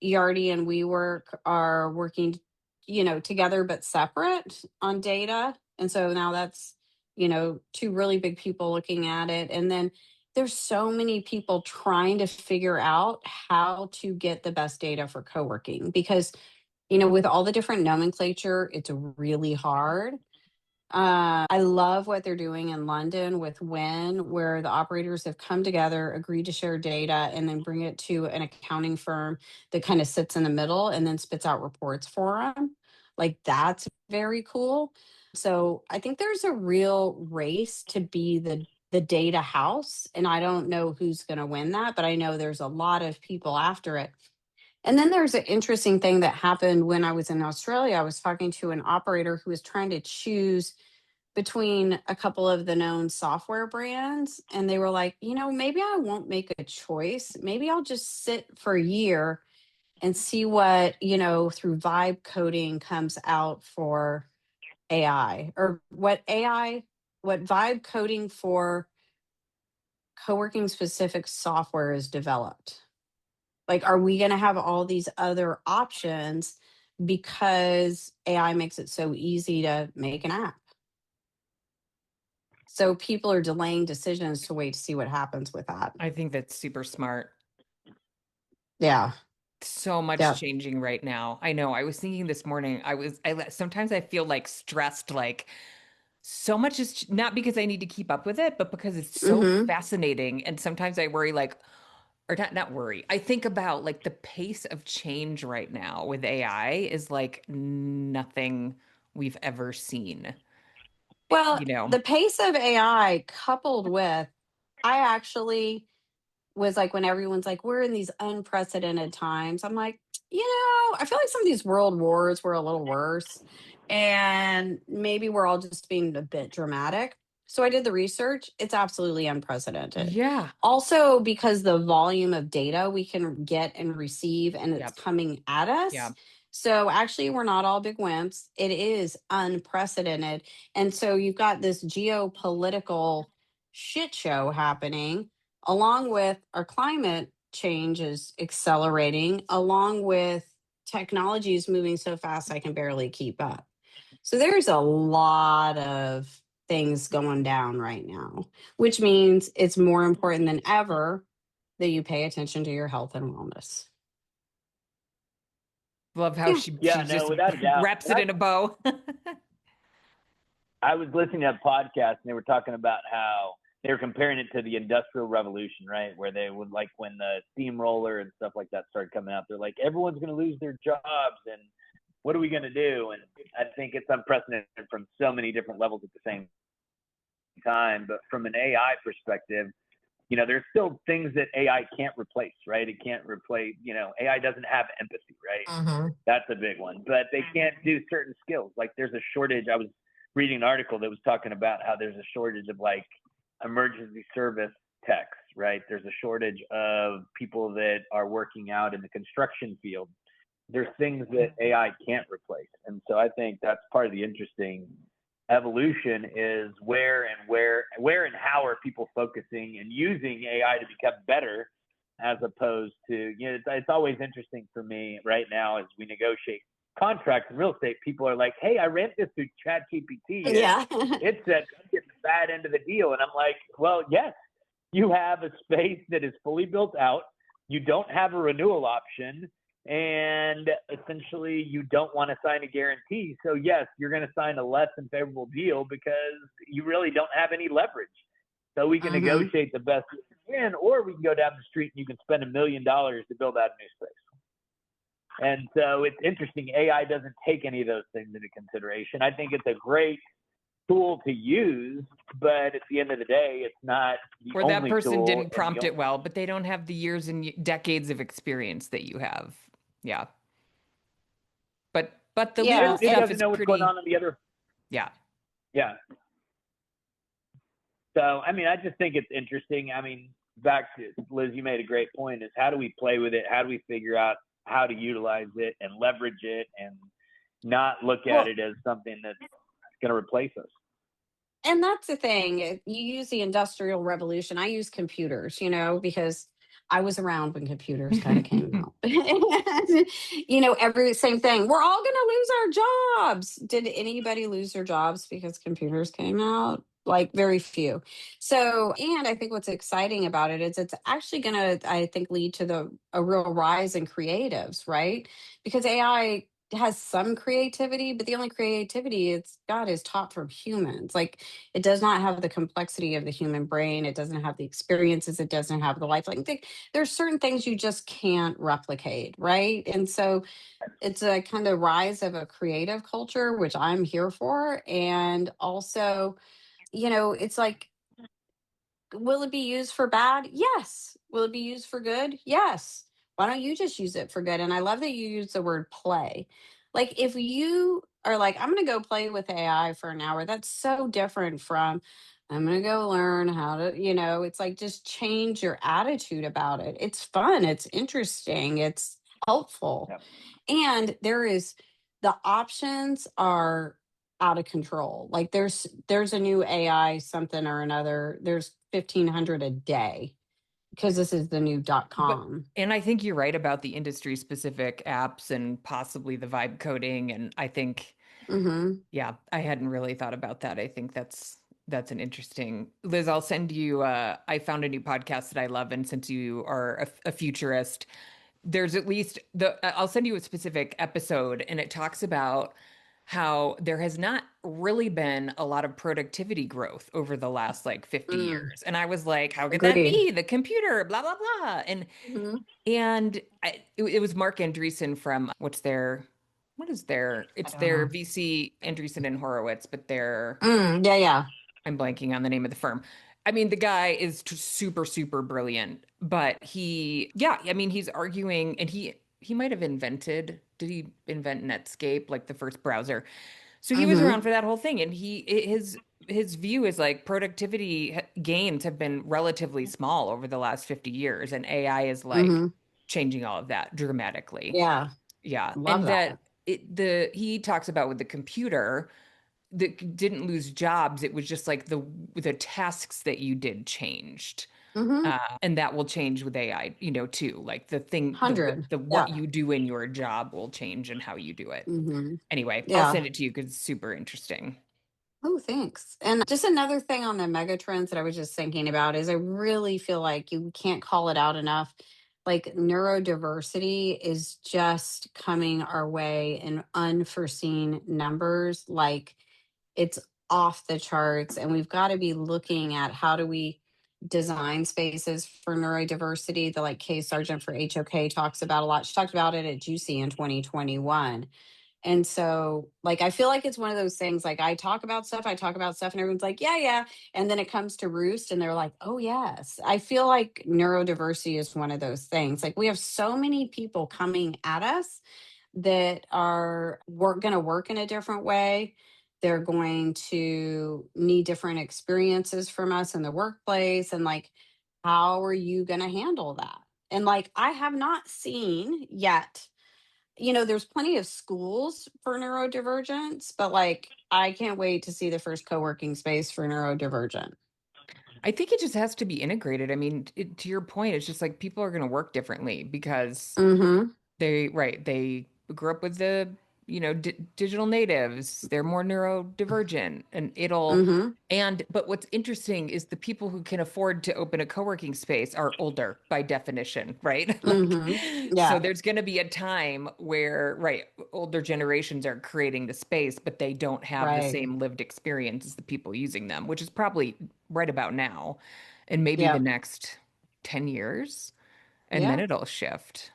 Yardi and WeWork are working, together but separate on data. And so now that's, two really big people looking at it. And then there's so many people trying to figure out how to get the best data for co-working because, with all the different nomenclature, it's really hard. I love what they're doing in London with Win, where the operators have come together, agreed to share data, and then bring it to an accounting firm that kind of sits in the middle and then spits out reports for them. Like that's very cool. So I think there's a real race to be the data house, and I don't know who's going to win that, but I know there's a lot of people after it. And then there's an interesting thing that happened when I was in Australia. I was talking to an operator who was trying to choose between a couple of the known software brands. And they were like, maybe I won't make a choice. Maybe I'll just sit for a year and see what, through vibe coding comes out for AI or what vibe coding for co working specific software is developed. Like, are we going to have all these other options because AI makes it so easy to make an app? So people are delaying decisions to wait to see what happens with that. I think that's super smart. Yeah. So much Yeah. changing right now. I know. I was thinking this morning, sometimes I feel like stressed, like so much is not because I need to keep up with it, but because it's so Mm-hmm. fascinating. And sometimes I worry, like, or not worry. I think about like the pace of change right now with AI is like nothing we've ever seen. Well, You know? the pace of AI coupled with, I actually was like, when everyone's like, we're in these unprecedented times, I'm like, I feel like some of these world wars were a little worse. And maybe we're all just being a bit dramatic. So I did the research. It's absolutely unprecedented. Yeah. Also, because the volume of data we can get and receive and it's Yep. coming at us. Yeah. So actually, we're not all big wimps. It is unprecedented. And so you've got this geopolitical shit show happening along with our climate change is accelerating, along with technology is moving so fast I can barely keep up. So there's a lot of things going down right now, which means it's more important than ever that you pay attention to your health and wellness. Love how Yeah. she Yeah, no, just without a doubt. wraps And it in a bow. I was listening to a podcast and they were talking about how they were comparing it to the Industrial Revolution, right? Where they would like when the steamroller and stuff like that started coming out, they're like, everyone's going to lose their jobs and what are we going to do? And I think it's unprecedented from so many different levels at the same time. But from an AI perspective, there's still things that AI can't replace, right? It can't replace, AI doesn't have empathy, right? Mm-hmm. That's a big one. But they can't do certain skills. Like there's a shortage. I was reading an article that was talking about how there's a shortage of like emergency service techs, right? There's a shortage of people that are working out in the construction field. There's things that AI can't replace. And so I think that's part of the interesting evolution is where and how are people focusing and using AI to become better, as opposed to, you know, it's always interesting for me right now as we negotiate contracts in real estate. People are like, hey, I rent this through ChatGPT. Yeah. It said I'm getting the bad end of the deal. And I'm like, well, yes, you have a space that is fully built out. You don't have a renewal option. And essentially, you don't want to sign a guarantee. So, yes, you're going to sign a less than favorable deal because you really don't have any leverage. So we can negotiate the best we can, or we can go down the street and you can spend $1 million to build out a new space. And so it's interesting. AI doesn't take any of those things into consideration. I think it's a great tool to use, but at the end of the day, it's not the Or only that person tool didn't prompt it well, but they don't have the years and decades of experience that you have. Yeah. But the legal it stuff doesn't is know what's pretty, going on the other. yeah. Yeah. So, I mean, I just think it's interesting. I mean, back to Liz, you made a great point, is how do we play with it? How do we figure out how to utilize it and leverage it and not look at it as something that's going to replace us? And that's the thing. You use the Industrial Revolution. I use computers, you know, because I was around when computers kind of came out. And, you know, same thing. We're all going to lose our jobs. Did anybody lose their jobs because computers came out? Like very few. So, and I think what's exciting about it is it's actually going to, I think, lead to a real rise in creatives, right? Because AI has some creativity, but the only creativity it's got is taught from humans. Like it does not have the complexity of the human brain. It doesn't have the experiences. It doesn't have the life. Like there's certain things you just can't replicate, right? And so it's a kind of rise of a creative culture, which I'm here for. And also, you know, it's like, will it be used for bad? Yes. Will it be used for good? Yes. Why don't you just use it for good? And I love that you use the word play. Like if you are like, I'm going to go play with AI for an hour, that's so different from I'm going to go learn how to, you know, it's like just change your attitude about it. It's fun. It's interesting. It's helpful. Yep. And the options are out of control. Like there's a new AI something or another. There's 1,500 a day because this is the new .com. And I think you're right about the industry specific apps and possibly the vibe coding. And I think, yeah, I hadn't really thought about that. I think that's an interesting, Liz, I'll send you, I found a new podcast that I love. And since you are a futurist, there's at least I'll send you a specific episode and it talks about how there has not really been a lot of productivity growth over the last like 50 years. And I was like, how could that Agreed. be? The computer, blah, blah, blah. And it was Mark Andreessen from it's their VC Andreessen and Horowitz, but Yeah. I'm blanking on the name of the firm. I mean, the guy is super, super brilliant, but he's arguing, and he might have did he invent Netscape, like the first browser? So he was around for that whole thing. And his view is like productivity gains have been relatively small over the last 50 years. And AI is like changing all of that dramatically. Yeah. Yeah. Love And that. he talks about with the computer, that didn't lose jobs. It was just like the tasks that you did changed. And that will change with AI, you know, too. Like the thing, 100. what you do in your job will change and how you do it. Anyway, Yeah. I'll send it to you because it's super interesting. Oh, thanks. And just another thing on the mega trends that I was just thinking about is I really feel like you can't call it out enough. Like neurodiversity is just coming our way in unforeseen numbers. Like it's off the charts. And we've got to be looking at how do we design spaces for neurodiversity. The Kay Sargent for HOK talks about a lot. She talked about it at GCUC in 2021. And so, like, I feel like it's one of those things, like, I talk about stuff, and everyone's like, yeah, yeah. And then it comes to roost and they're like, oh, yes. I feel like neurodiversity is one of those things. Like, we have so many people coming at us that are going to work in a different way. They're going to need different experiences from us in the workplace. And like, how are you going to handle that? And like, I have not seen yet, there's plenty of schools for neurodivergence, but like, I can't wait to see the first co-working space for neurodivergent. I think it just has to be integrated. I mean, to your point, it's just like people are going to work differently because Mm-hmm. they grew up with the, digital natives. They're more neurodivergent and Mm-hmm. but what's interesting is the people who can afford to open a co-working space are older by definition, right? Like, Mm-hmm. so Yeah. there's going to be a time where, right, older generations are creating the space, but they don't have the Right. same lived experience as the people using them, which is probably right about now and maybe the Yeah. next 10 years, and then Yeah. it'll shift.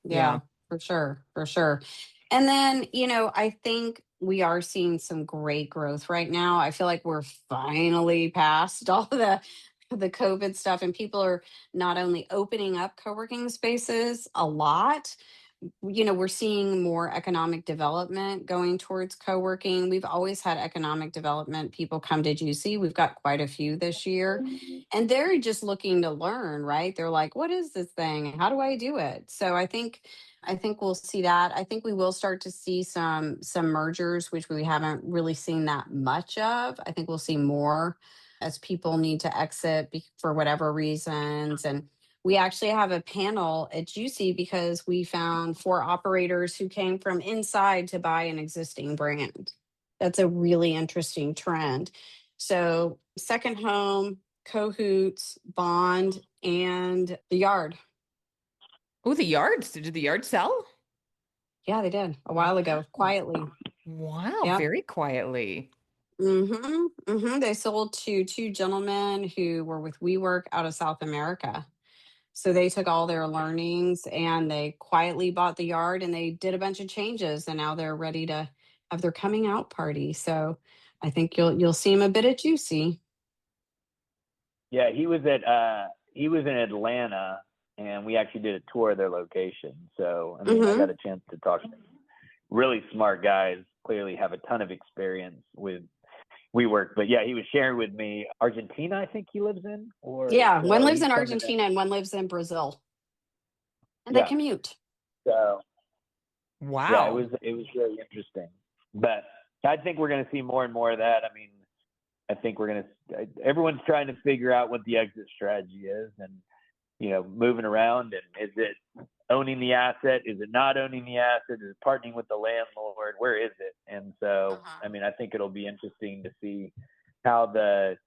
Yeah. Yeah, for sure, for sure. And then, I think we are seeing some great growth right now. I feel like we're finally past all the COVID stuff, and people are not only opening up co-working spaces a lot, we're seeing more economic development going towards co-working. We've always had economic development people come to GC. We've got quite a few this year, and they're just looking to learn, right? They're like, what is this thing? How do I do it? So I think we'll see that. I think we will start to see some mergers, which we haven't really seen that much of. I think we'll see more as people need to exit for whatever reasons. And we actually have a panel at Juicy because we found 4 operators who came from inside to buy an existing brand. That's a really interesting trend. So, Second Home, Cahoots, Bond, and The Yard. Oh, the yards. Did the yard sell? Yeah, they did a while ago, quietly. Wow, Yep. very quietly. Mm-hmm. Mm-hmm. They sold to 2 gentlemen who were with WeWork out of South America. So they took all their learnings and they quietly bought the yard and they did a bunch of changes and now they're ready to have their coming out party. So I think you'll see him a bit at Juicy. Yeah, he was in Atlanta, and we actually did a tour of their location. So I mean, I Mm-hmm. got a chance to talk to them. Really smart guys. Clearly have a ton of experience with WeWork. But yeah, he was sharing with me Argentina, I think he lives in, Yeah, one lives he's in coming in. Argentina and one lives in Brazil, and they Yeah. commute. So yeah, Wow. it was really interesting. But I think we're going to see more and more of that. I mean, I think everyone's trying to figure out what the exit strategy is, and moving around, and is it owning the asset? Is it not owning the asset? Is it partnering with the landlord? Where is it? And so, I mean, I think it'll be interesting to see how the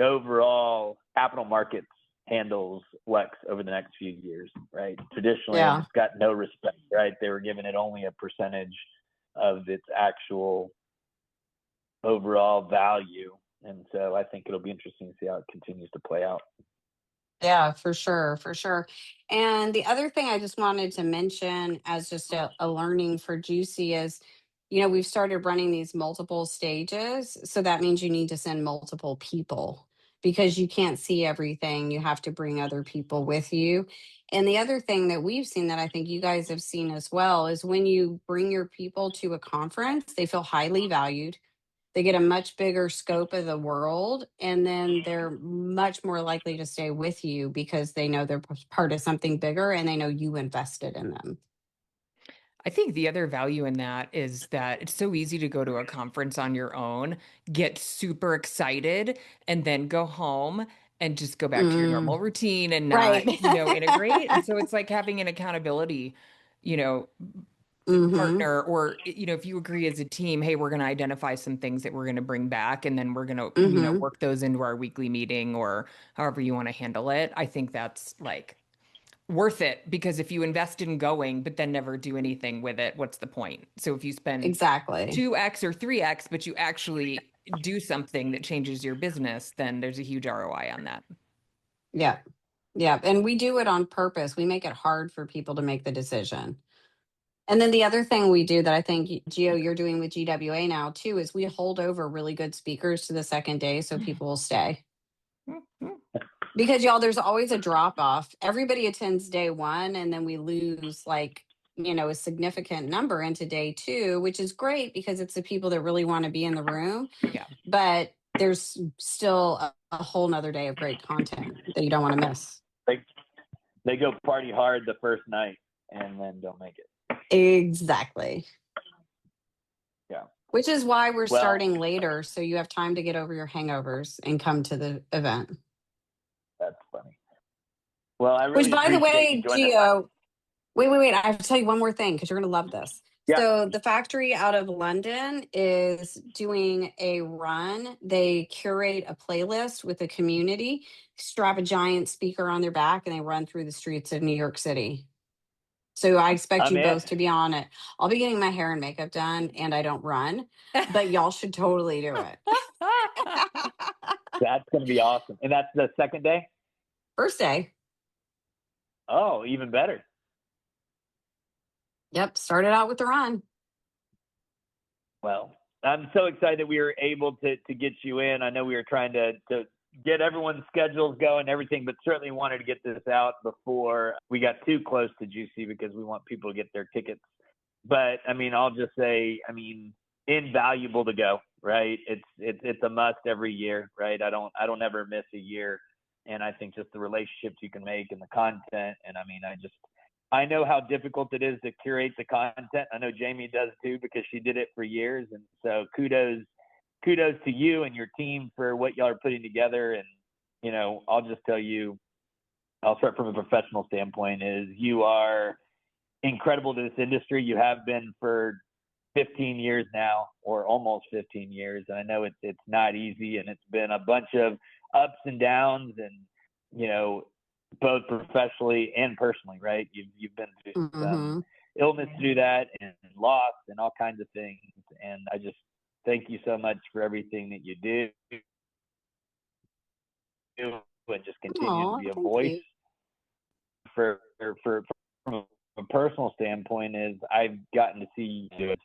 overall capital markets handles Lex over the next few years, right? Traditionally, Yeah. it's got no respect, right? They were giving it only a percentage of its actual overall value. And so I think it'll be interesting to see how it continues to play out. Yeah, for sure, for sure. And the other thing I just wanted to mention as just a learning for Juicy is, we've started running these multiple stages. So that means you need to send multiple people because you can't see everything. You have to bring other people with you. And the other thing that we've seen that I think you guys have seen as well is when you bring your people to a conference, they feel highly valued. They get a much bigger scope of the world, and then they're much more likely to stay with you because they know they're part of something bigger and they know you invested in them. I think the other value in that is that it's so easy to go to a conference on your own, get super excited, and then go home and just go back to your Mm, normal routine and not, right. integrate. And so it's like having an accountability, you know, Mm-hmm. partner, or, if you agree as a team, hey, we're going to identify some things that we're going to bring back, and then we're going to, Mm-hmm. work those into our weekly meeting or however you want to handle it. I think that's like worth it, because if you invest in going but then never do anything with it, what's the point? So if you spend Exactly. 2x or 3x but you actually do something that changes your business, then there's a huge ROI on that. Yeah. Yeah. And we do it on purpose. We make it hard for people to make the decision. And then the other thing we do that I think, Gio, you're doing with GWA now too, is we hold over really good speakers to the second day so people will stay. Because y'all, there's always a drop off. Everybody attends day one, and then we lose like, a significant number into day two, which is great because it's the people that really want to be in the room. Yeah. But there's still a whole nother day of great content that you don't want to miss. They go party hard the first night and then don't make it. Exactly. Yeah. Which is why we're starting later, so you have time to get over your hangovers and come to the event. That's funny. Well, I really Which, by the way, Gio, wait. I have to tell you one more thing because you're going to love this. Yeah. So the factory out of London is doing a run. They curate a playlist with the community, strap a giant speaker on their back, and they run through the streets of New York City. So I expect you both to be on it. I'll be getting my hair and makeup done, and I don't run, but y'all should totally do it. That's going to be awesome. And that's the second day? First day. Oh, even better. Yep, started out with the run. Well, I'm so excited that we were able to get you in. I know we were trying to get everyone's schedules going and everything, but certainly wanted to get this out before we got too close to Juicy because we want people to get their tickets. But I mean, I'll just say, invaluable to go, right? It's a must every year, right? I don't ever miss a year. And I think just the relationships you can make and the content. And I know how difficult it is to curate the content. I know Jamie does too, because she did it for years. And so kudos to you and your team for what y'all are putting together. And, I'll just tell you, I'll start from a professional standpoint, is you are incredible to this industry. You have been for 15 years now, or almost 15 years. And I know it's not easy, and it's been a bunch of ups and downs, and, both professionally and personally, right? You've been through some illness to do that, and loss and all kinds of things. And I just thank you so much for everything that you do, and just continue to be a voice. From a personal standpoint, is I've gotten to see you do it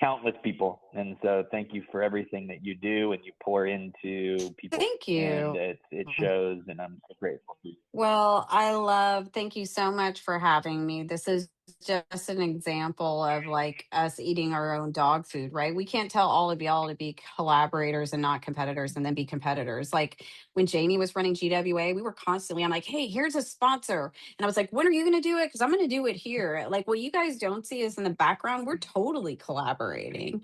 countless people, and so thank you for everything that you do and you pour into people. Thank you. And it shows, and I'm so grateful. Well, thank you so much for having me. This is just an example of like us eating our own dog food, right? We can't tell all of y'all to be collaborators and not competitors and then be competitors. Like when Janie was running GWA, we were constantly, I'm like, hey, here's a sponsor. And I was like, when are you going to do it? Because I'm going to do it here. Like what you guys don't see is in the background, we're totally collaborating.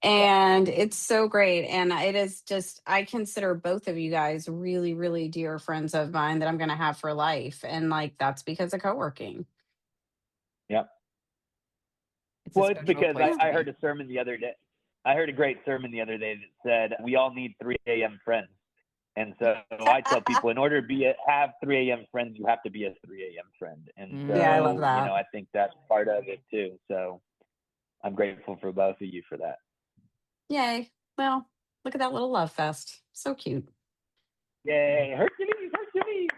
And it's so great. And it is just, I consider both of you guys really, really dear friends of mine that I'm going to have for life. And like, that's because of co-working. Yep. Well, it's because I heard a sermon the other day. I heard a great sermon the other day that said, we all need 3 a.m. friends. And so I tell people, in order to have 3 a.m. friends, you have to be a 3 a.m. friend. And so, yeah, I love that. I think that's part of it too. So I'm grateful for both of you for that. Yay. Well, look at that little love fest. So cute. Yay. Hercules.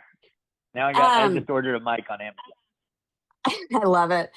Now I just ordered a mic on Amazon. I love it.